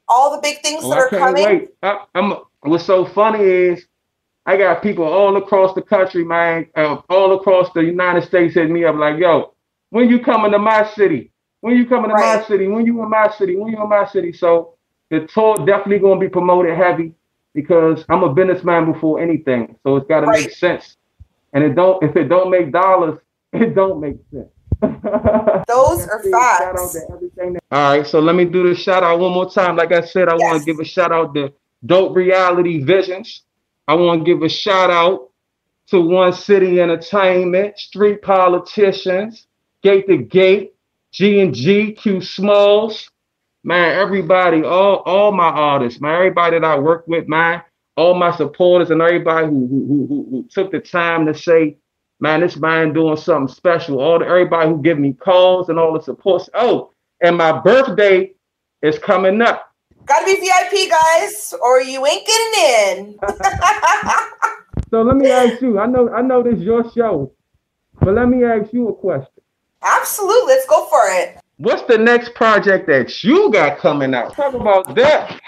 all the big things that are coming. Wait. What's so funny is I got people all across the country, man, all across the United States hitting me up like, yo, when you coming to my city? When you coming to my city? When you in my city? When you in my city? So the tour definitely going to be promoted heavy, because I'm a businessman before anything. So it's got to make sense. And if it don't make dollars, it don't make sense. Those are facts. All right, so let me do the shout out one more time. Like I said, I want to give a shout out to Dope Reality Visions. I want to give a shout out to One City Entertainment, Street Politicians, Gate to Gate, G&G, Q Smalls, man, everybody, all my artists, man, everybody that I work with, man, all my supporters and everybody who took the time to say, man, this man doing something special. Everybody who give me calls and all the support. Oh, and my birthday is coming up. Gotta be VIP, guys, or you ain't getting in. So let me ask you, I know this is your show, but let me ask you a question. Absolutely, let's go for it. What's the next project that you got coming out? Talk about that.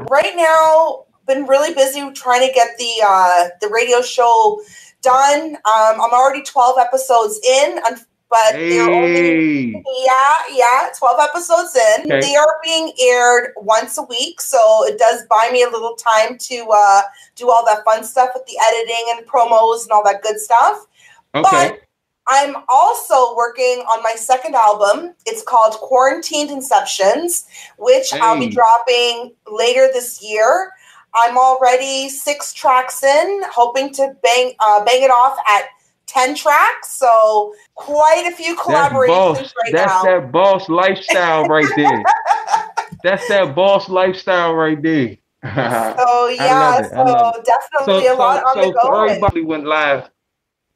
Right now, been really busy trying to get the radio show done. I'm already 12 episodes in, but they're only 12 episodes in. Okay. They are being aired once a week, so it does buy me a little time to do all that fun stuff with the editing and promos and all that good stuff. Okay. But I'm also working on my second album. It's called Quarantined Inceptions, which I'll be dropping later this year. I'm already 6 tracks in, hoping to bang it off at 10 tracks. So quite a few collaborations now. That's that boss lifestyle right there. That's that boss lifestyle right there. So yeah, definitely a lot on the go. So everybody went live.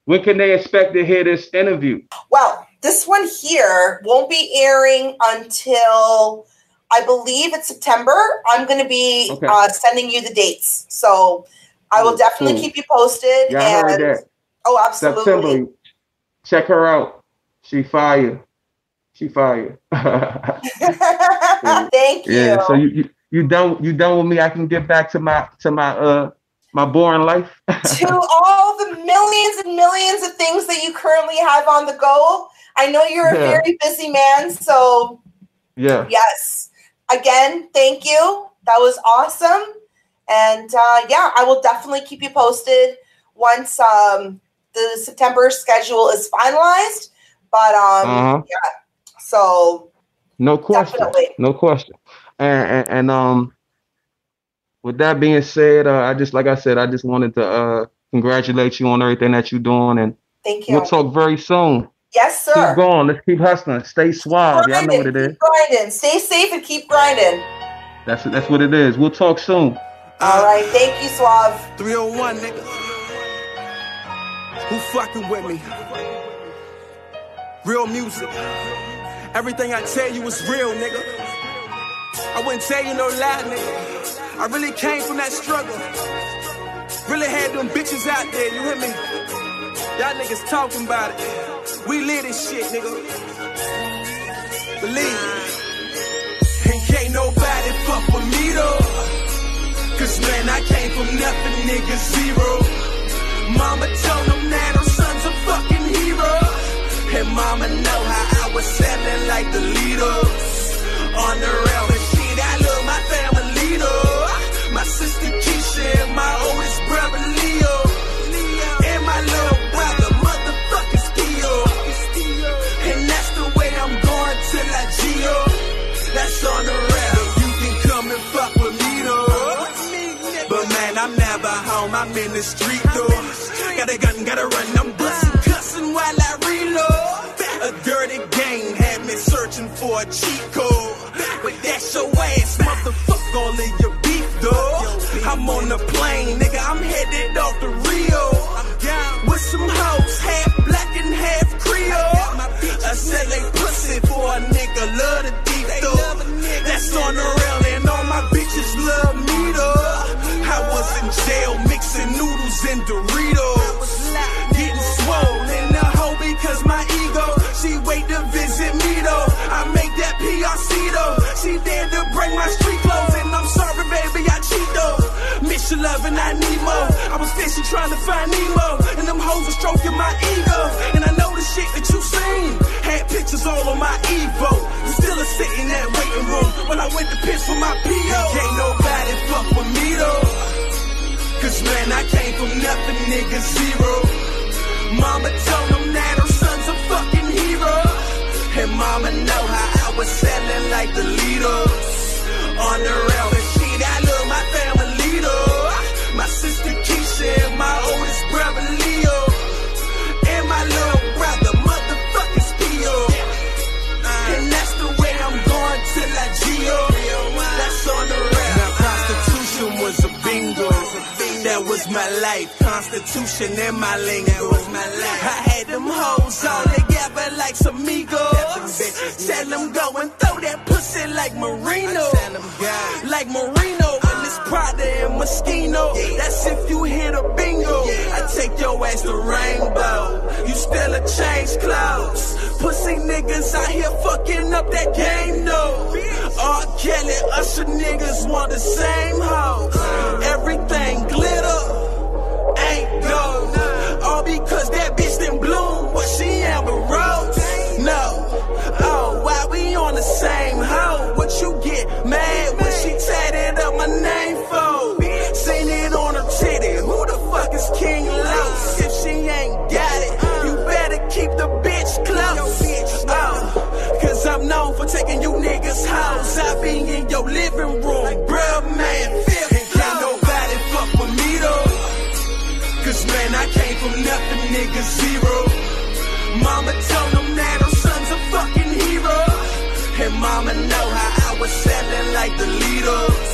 When can they expect to hear this interview? Well, this one here won't be airing until, I believe it's September. I'm going to be sending you the dates. So I will definitely keep you posted. Yeah, I heard that. Oh, absolutely. September. Check her out. She fire. She fire. Thank you. Yeah, so you done with me? I can get back to my boring life. To all the millions and millions of things that you currently have on the go. I know you're a very busy man, so yes, again, thank you. That was awesome. And yeah, I will definitely keep you posted once the September schedule is finalized. But yeah, so no question, definitely. no question. And with that being said, I just wanted to congratulate you on everything that you're doing, and thank you. We'll talk very soon. Yes, sir. Keep going. Let's keep hustling. Stay SWAUV. Y'all know what it is. Keep grinding. Stay safe and keep grinding. That's what it is. We'll talk soon. All right. Thank you, SWAUV. 301, nigga. Who fucking with me? Real music. Everything I tell you is real, nigga. I wouldn't tell you no lie, nigga. I really came from that struggle. Really had them bitches out there, you hear me? Y'all niggas talking about it. We live this shit, nigga. Believe it. And can't nobody fuck with me, though. Cause man, I came from nothing, nigga, zero. Mama told them that her son's a fucking hero. And mama know how I was selling like the leaders. On the rail and shit, I love my family, though. My sister Keisha and my oldest brother Leo. And my little brother, motherfuckers Theo. And that's the way I'm going till I Geo. That's on the rail. You can come and fuck with me, though. But man, I'm never home, I'm in the street, though. Got a gun, gotta run, I'm bustin', cussin' while I reload. A dirty game had me searching for a cheat code. But that's your ass, motherfuck all of your beef, though. I'm on the plane, nigga, I'm headed off to Rio. With some hoes, half black and half Creole. I said they pussy for a nigga, love the deep, though. That's on the rail and all my bitches love me, though. I was in jail mixing noodles and Doritos. Getting swole in the hole because my ego. She wait to visit me, though. I make that PRC, though. She dared to break my street clothes. And I'm sorry, baby, I cheat, though. Miss your love and I need more. I was fishing trying to find Nemo. And them hoes were stroking my ego. And I know the shit that you seen. Had pictures all on my Evo. You still are sitting in that waiting room when I went to piss for my PO. Can't nobody fuck with me, though. Cause man, I came from nothing, nigga, zero. Mama told them that her son's a fucking hero. And mama know how I was selling like the leaders. On the rail and shit, I love my family, though. My sister Keisha and my oldest brother Leo. And my little brother, motherfuckers Theo. And that's the way I'm going till I Geo. That's on the rail. Now prostitution was a bingo. That was my life, Constitution and my lingo. That was my life. I had them hoes all together like some amigos. Tell them go and throw that pussy like Marino. Like Marino and this Prada and Moschino. That's if you hit a bingo. I take your ass to Rainbow. You still a change clothes. Pussy niggas out here fucking up that game, though. R. Kelly, Usher niggas want the same hoe. Everything glitter ain't gold. All because that bitch didn't bloom. What she Amber Rose? No. Oh, why we on the same hoe? What you get mad when she tatted up my name for? Seen it on her titty. Who the fuck is King Los? If she ain't got it, you better keep the bitch close. Oh, cause I'm known for taking you niggas hoes. I be in your living room, bruh, man, fifth. And can't nobody fuck with me, though. Cause man, I came from nothing, nigga, zero. Mama told them that her son's a fucking hero. And mama know how I was selling like the leaders.